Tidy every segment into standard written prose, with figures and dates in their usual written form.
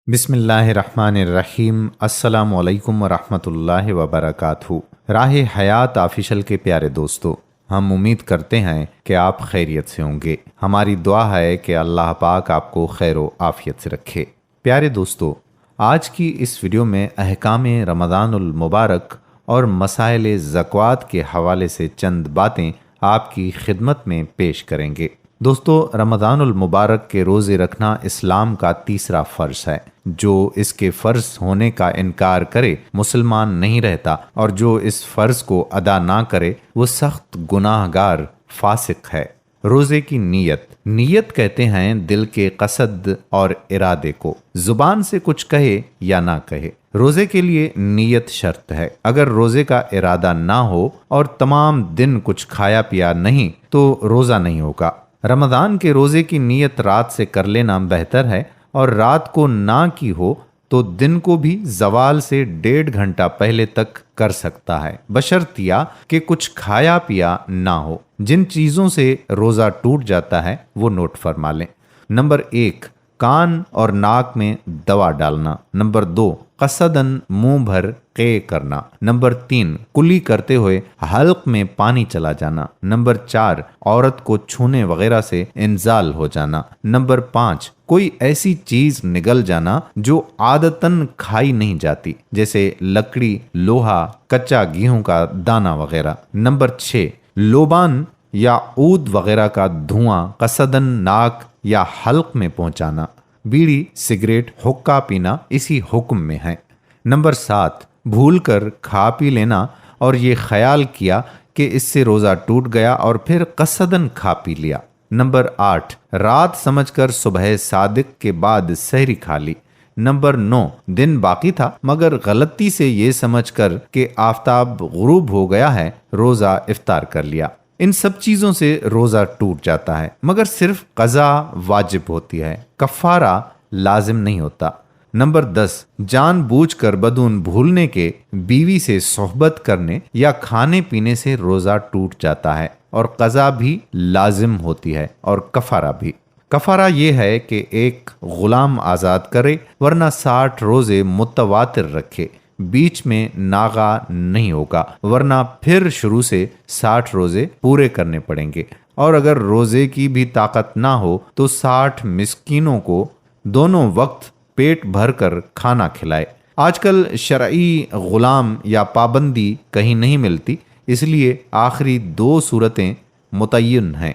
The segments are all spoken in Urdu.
بسم اللہ الرحمن الرحیم۔ السلام علیکم ورحمۃ اللہ وبرکاتہ۔ راہ حیات آفیشل کے پیارے دوستو، ہم امید کرتے ہیں کہ آپ خیریت سے ہوں گے۔ ہماری دعا ہے کہ اللہ پاک آپ کو خیر و عافیت سے رکھے۔ پیارے دوستو، آج کی اس ویڈیو میں احکام رمضان المبارک اور مسائل زکوات کے حوالے سے چند باتیں آپ کی خدمت میں پیش کریں گے۔ دوستو، رمضان المبارک کے روزے رکھنا اسلام کا تیسرا فرض ہے۔ جو اس کے فرض ہونے کا انکار کرے مسلمان نہیں رہتا، اور جو اس فرض کو ادا نہ کرے وہ سخت گناہ گار فاسق ہے۔ روزے کی نیت کہتے ہیں دل کے قصد اور ارادے کو، زبان سے کچھ کہے یا نہ کہے۔ روزے کے لیے نیت شرط ہے۔ اگر روزے کا ارادہ نہ ہو اور تمام دن کچھ کھایا پیا نہیں تو روزہ نہیں ہوگا۔ رمضان کے روزے کی نیت رات سے کر لینا بہتر ہے، اور رات کو نہ کی ہو تو دن کو بھی زوال سے 1.5 گھنٹہ پہلے تک کر سکتا ہے، بشرطیہ کہ کچھ کھایا پیا نہ ہو۔ جن چیزوں سے روزہ ٹوٹ جاتا ہے وہ نوٹ فرما لیں۔ نمبر 1، کان اور ناک میں دوا ڈالنا۔ نمبر 2، قصدن منہ بھر قے کرنا۔ نمبر 3، کلی کرتے ہوئے حلق میں پانی چلا جانا۔ نمبر 4، عورت کو چھونے وغیرہ سے انزال ہو جانا۔ نمبر 5، کوئی ایسی چیز نگل جانا جو عادتاً کھائی نہیں جاتی، جیسے لکڑی، لوہا، کچا گیہوں کا دانہ وغیرہ۔ نمبر 6، لوبان یا عود وغیرہ کا دھواں قصدن ناک یا حلق میں پہنچانا۔ بیڑی، سگریٹ، حقہ پینا اسی حکم میں ہے۔ نمبر 7، بھول کر کھا پی لینا اور یہ خیال کیا کہ اس سے روزہ ٹوٹ گیا اور پھر قصدن کھا پی لیا۔ نمبر 8، رات سمجھ کر صبح صادق کے بعد سحری کھا لی۔ نمبر 9، دن باقی تھا مگر غلطی سے یہ سمجھ کر کہ آفتاب غروب ہو گیا ہے روزہ افطار کر لیا۔ ان سب چیزوں سے روزہ ٹوٹ جاتا ہے، مگر صرف قضا واجب ہوتی ہے، کفارہ لازم نہیں ہوتا۔ نمبر 10، جان بوجھ کر بدون بھولنے کے بیوی سے صحبت کرنے یا کھانے پینے سے روزہ ٹوٹ جاتا ہے، اور قضا بھی لازم ہوتی ہے اور کفارہ بھی۔ کفارہ یہ ہے کہ ایک غلام آزاد کرے، ورنہ 60 روزے متواتر رکھے، بیچ میں ناغا نہیں ہوگا، ورنہ پھر شروع سے 60 روزے پورے کرنے پڑیں گے۔ اور اگر روزے کی بھی طاقت نہ ہو تو 60 مسکینوں کو دونوں وقت پیٹ بھر کر کھانا کھلائے۔ آج کل شرعی غلام یا پابندی کہیں نہیں ملتی، اس لیے آخری 2 صورتیں متعین ہیں،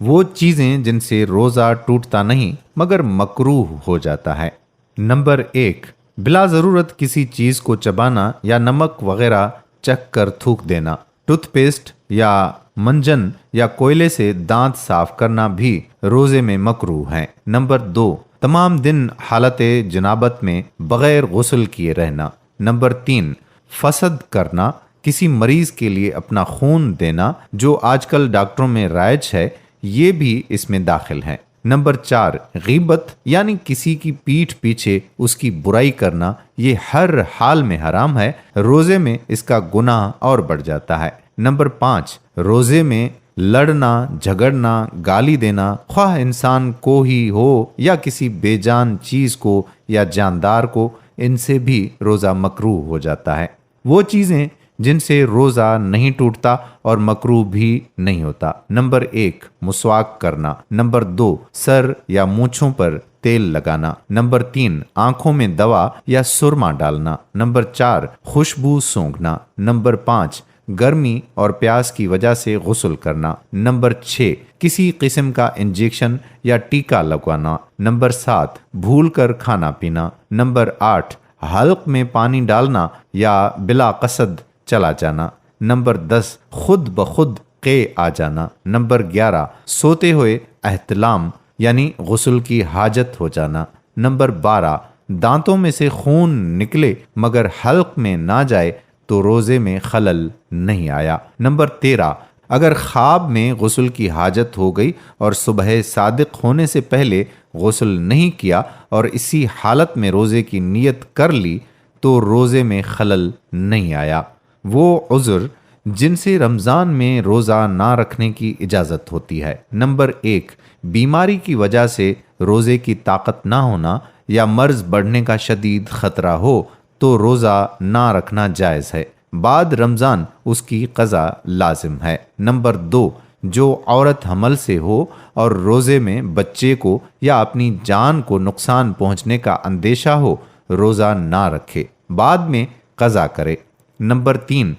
وہ چیزیں جن سے روزہ ٹوٹتا نہیں مگر مکروہ ہو جاتا ہے۔ نمبر 1، بلا ضرورت کسی چیز کو چبانا یا نمک وغیرہ چکھ کر تھوک دینا۔ ٹوتھ پیسٹ یا منجن یا کوئلے سے دانت صاف کرنا بھی روزے میں مکروہ ہے۔ نمبر 2، تمام دن حالت جنابت میں بغیر غسل کیے رہنا۔ نمبر 3، فسد کرنا، کسی مریض کے لیے اپنا خون دینا جو آج کل ڈاکٹروں میں رائج ہے، یہ بھی اس میں داخل ہے۔ نمبر 4، غیبت یعنی کسی کی پیٹھ پیچھے اس کی برائی کرنا، یہ ہر حال میں حرام ہے، روزے میں اس کا گناہ اور بڑھ جاتا ہے۔ نمبر 5، روزے میں لڑنا، جھگڑنا، گالی دینا، خواہ انسان کو ہی ہو یا کسی بے جان چیز کو یا جاندار کو، ان سے بھی روزہ مکروہ ہو جاتا ہے۔ وہ چیزیں جن سے روزہ نہیں ٹوٹتا اور مکروہ بھی نہیں ہوتا۔ نمبر 1، مسواک کرنا۔ نمبر 2، سر یا مونچھوں پر تیل لگانا۔ نمبر 3، آنکھوں میں دوا یا سرما ڈالنا۔ نمبر 4، خوشبو سونگھنا۔ نمبر 5، گرمی اور پیاس کی وجہ سے غسل کرنا۔ نمبر 6، کسی قسم کا انجیکشن یا ٹیکا لگوانا۔ نمبر 7، بھول کر کھانا پینا۔ نمبر 8، حلق میں پانی ڈالنا یا بلا قصد چلا جانا۔ نمبر 10، خود بخود قے آ جانا۔ نمبر 11، سوتے ہوئے احتلام یعنی غسل کی حاجت ہو جانا۔ نمبر 12، دانتوں میں سے خون نکلے مگر حلق میں نہ جائے تو روزے میں خلل نہیں آیا۔ نمبر 13، اگر خواب میں غسل کی حاجت ہو گئی اور صبح صادق ہونے سے پہلے غسل نہیں کیا اور اسی حالت میں روزے کی نیت کر لی تو روزے میں خلل نہیں آیا۔ وہ عذر جن سے رمضان میں روزہ نہ رکھنے کی اجازت ہوتی ہے۔ نمبر 1، بیماری کی وجہ سے روزے کی طاقت نہ ہونا یا مرض بڑھنے کا شدید خطرہ ہو تو روزہ نہ رکھنا جائز ہے، بعد رمضان اس کی قضا لازم ہے۔ نمبر 2، جو عورت حمل سے ہو اور روزے میں بچے کو یا اپنی جان کو نقصان پہنچنے کا اندیشہ ہو، روزہ نہ رکھے، بعد میں قضا کرے۔ نمبر 3،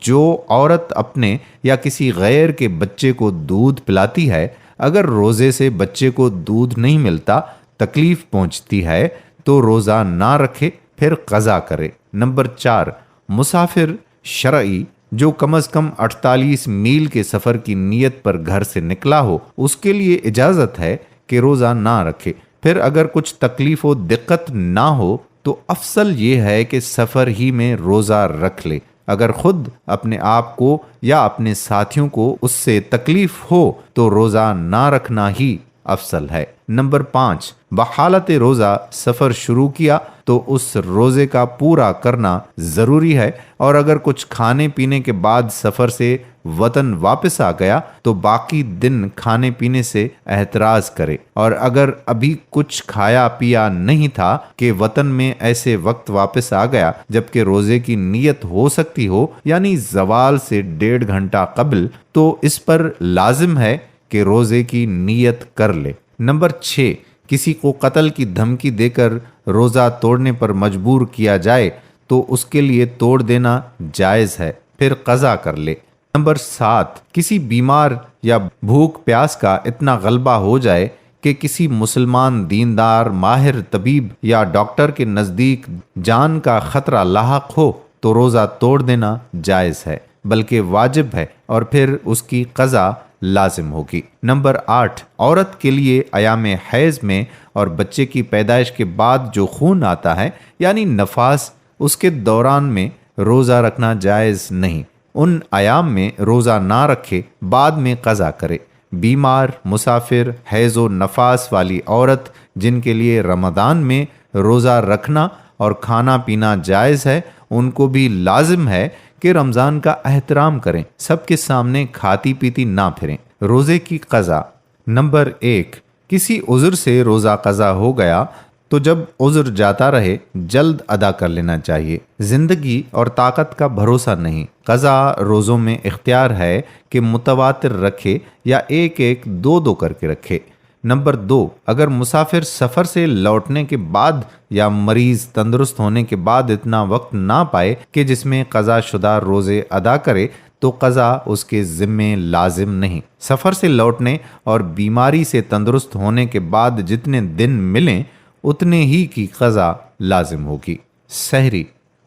جو عورت اپنے یا کسی غیر کے بچے کو دودھ پلاتی ہے، اگر روزے سے بچے کو دودھ نہیں ملتا، تکلیف پہنچتی ہے تو روزہ نہ رکھے، پھر قضا کرے۔ نمبر 4، مسافر شرعی جو کم از کم 48 میل کے سفر کی نیت پر گھر سے نکلا ہو، اس کے لیے اجازت ہے کہ روزہ نہ رکھے، پھر اگر کچھ تکلیف و دقت نہ ہو تو افضل یہ ہے کہ سفر ہی میں روزہ رکھ لے۔ اگر خود اپنے آپ کو یا اپنے ساتھیوں کو اس سے تکلیف ہو تو روزہ نہ رکھنا ہی افضل ہے۔ نمبر 5، بحالت روزہ سفر شروع کیا تو اس روزے کا پورا کرنا ضروری ہے، اور اگر کچھ کھانے پینے کے بعد سفر سے وطن واپس آ گیا تو باقی دن کھانے پینے سے احتراز کرے، اور اگر ابھی کچھ کھایا پیا نہیں تھا کہ وطن میں ایسے وقت واپس آ گیا جبکہ روزے کی نیت ہو سکتی ہو، یعنی زوال سے 1.5 گھنٹہ قبل، تو اس پر لازم ہے کہ روزے کی نیت کر لے۔ نمبر 6، کسی کو قتل کی دھمکی دے کر روزہ توڑنے پر مجبور کیا جائے تو اس کے لیے توڑ دینا جائز ہے، پھر قضا کر لے۔ نمبر 7، کسی بیمار یا بھوک پیاس کا اتنا غلبہ ہو جائے کہ کسی مسلمان دیندار ماہر طبیب یا ڈاکٹر کے نزدیک جان کا خطرہ لاحق ہو تو روزہ توڑ دینا جائز ہے، بلکہ واجب ہے، اور پھر اس کی قضا لازم ہوگی۔ نمبر 8، عورت کے لیے ایام حیض میں اور بچے کی پیدائش کے بعد جو خون آتا ہے یعنی نفاس، اس کے دوران میں روزہ رکھنا جائز نہیں، ان ایام میں روزہ نہ رکھے، بعد میں قضا کرے۔ بیمار، مسافر، حیض و نفاس والی عورت جن کے لیے رمضان میں روزہ رکھنا اور کھانا پینا جائز ہے، ان کو بھی لازم ہے کہ رمضان کا احترام کریں، سب کے سامنے کھاتی پیتی نہ پھریں۔ روزے کی قضا۔ نمبر 1، کسی عذر سے روزہ قضا ہو گیا تو جب عذر جاتا رہے جلد ادا کر لینا چاہیے، زندگی اور طاقت کا بھروسہ نہیں۔ قضا روزوں میں اختیار ہے کہ متواتر رکھے یا ایک 2 کر کے رکھے۔ نمبر 2، اگر مسافر سفر سے لوٹنے کے بعد یا مریض تندرست ہونے کے بعد اتنا وقت نہ پائے کہ جس میں قضا شدہ روزے ادا کرے تو قضا اس کے ذمے لازم نہیں۔ سفر سے لوٹنے اور بیماری سے تندرست ہونے کے بعد جتنے دن ملیں اتنے ہی کی قضا لازم ہوگی۔ سحری،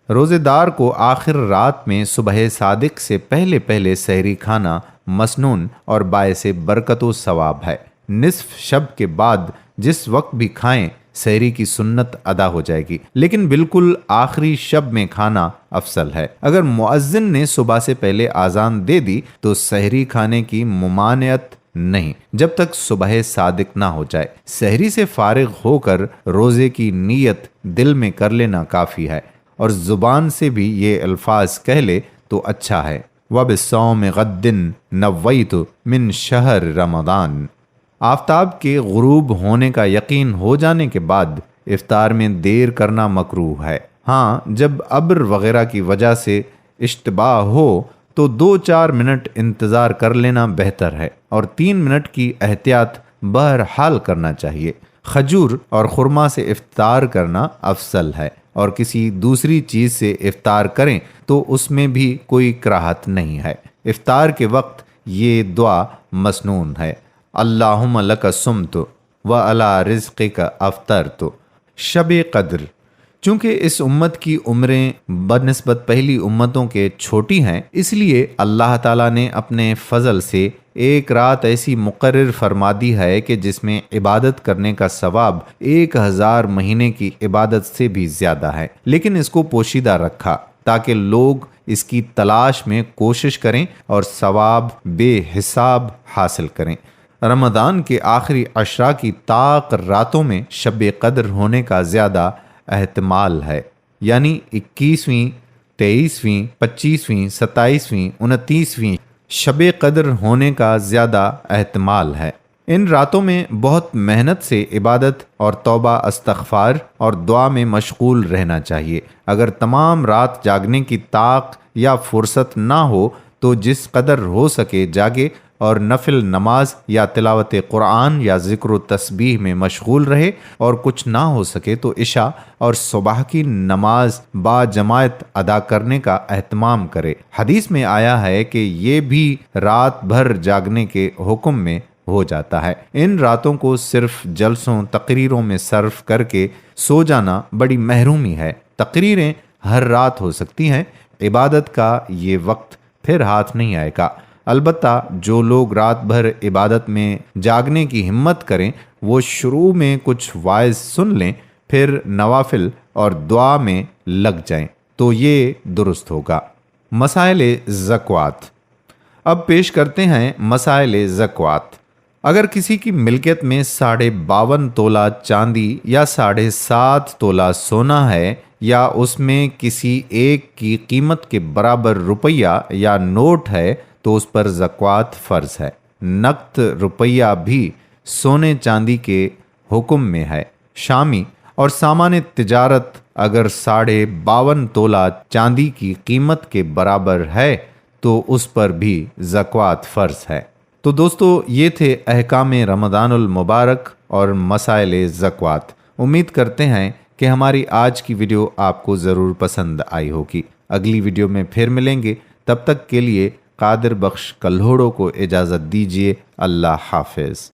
روزے دار کو آخر رات میں صبح صادق سے پہلے سحری کھانا مسنون اور باعث برکت و ثواب ہے۔ نصف شب کے بعد جس وقت بھی کھائیں سحری کی سنت ادا ہو جائے گی، لیکن بالکل آخری شب میں کھانا افضل ہے۔ اگر مؤذن نے صبح سے پہلے اذان دے دی تو سحری کھانے کی ممانعت نہیں جب تک صبح صادق نہ ہو جائے۔ سحری سے فارغ ہو کر روزے کی نیت دل میں کر لینا کافی ہے، اور زبان سے بھی یہ الفاظ کہہ لے تو اچھا ہے۔ وَبِالصَّوْمِ غَدٍ نَوَّيْتُ مِنْ شَهْرِ رمضان۔ آفتاب کے غروب ہونے کا یقین ہو جانے کے بعد افطار میں دیر کرنا مکروہ ہے۔ ہاں، جب ابر وغیرہ کی وجہ سے اشتباہ ہو تو 2-4 منٹ انتظار کر لینا بہتر ہے، اور 3 منٹ کی احتیاط بہرحال کرنا چاہیے۔ کھجور اور خرما سے افطار کرنا افضل ہے، اور کسی دوسری چیز سے افطار کریں تو اس میں بھی کوئی کراہت نہیں ہے۔ افطار کے وقت یہ دعا مسنون ہے: اللہم لک صمت وعلی رزقک افطرت۔ شب قدر، چونکہ اس امت کی عمریں بنسبت پہلی امتوں کے چھوٹی ہیں، اس لیے اللہ تعالیٰ نے اپنے فضل سے ایک رات ایسی مقرر فرما دی ہے کہ جس میں عبادت کرنے کا ثواب 1000 مہینے کی عبادت سے بھی زیادہ ہے، لیکن اس کو پوشیدہ رکھا تاکہ لوگ اس کی تلاش میں کوشش کریں اور ثواب بے حساب حاصل کریں۔ رمضان کے آخری عشرہ کی طاق راتوں میں شب قدر ہونے کا زیادہ احتمال ہے، یعنی 21ویں، 23ویں، 25ویں، 27ویں، 29ویں شب قدر ہونے کا زیادہ احتمال ہے۔ ان راتوں میں بہت محنت سے عبادت اور توبہ استغفار اور دعا میں مشغول رہنا چاہیے۔ اگر تمام رات جاگنے کی طاقت یا فرصت نہ ہو تو جس قدر ہو سکے جاگے اور نفل نماز یا تلاوت قرآن یا ذکر و تسبیح میں مشغول رہے، اور کچھ نہ ہو سکے تو عشاء اور صبح کی نماز با جماعت ادا کرنے کا اہتمام کرے۔ حدیث میں آیا ہے کہ یہ بھی رات بھر جاگنے کے حکم میں ہو جاتا ہے۔ ان راتوں کو صرف جلسوں تقریروں میں صرف کر کے سو جانا بڑی محرومی ہے۔ تقریریں ہر رات ہو سکتی ہیں، عبادت کا یہ وقت پھر ہاتھ نہیں آئے گا۔ البتہ جو لوگ رات بھر عبادت میں جاگنے کی ہمت کریں وہ شروع میں کچھ وعظ سن لیں، پھر نوافل اور دعا میں لگ جائیں تو یہ درست ہوگا۔ مسائل زکوات۔ اب پیش کرتے ہیں مسائل زکوات۔ اگر کسی کی ملکیت میں 52.5 تولہ چاندی یا 7.5 تولہ سونا ہے، یا اس میں کسی ایک کی قیمت کے برابر روپیہ یا نوٹ ہے تو اس پر زکوات فرض ہے۔ نقد روپیہ بھی سونے چاندی کے حکم میں ہے۔ شامی اور سامان تجارت اگر 52.5 تولہ چاندی کی قیمت کے برابر ہے تو اس پر بھی زکوات فرض ہے۔ تو دوستو، یہ تھے احکام رمضان المبارک اور مسائل زکوات۔ امید کرتے ہیں کہ ہماری آج کی ویڈیو آپ کو ضرور پسند آئی ہوگی۔ اگلی ویڈیو میں پھر ملیں گے، تب تک کے لیے قادر بخش کلہوڑو کو اجازت دیجیے۔ اللہ حافظ۔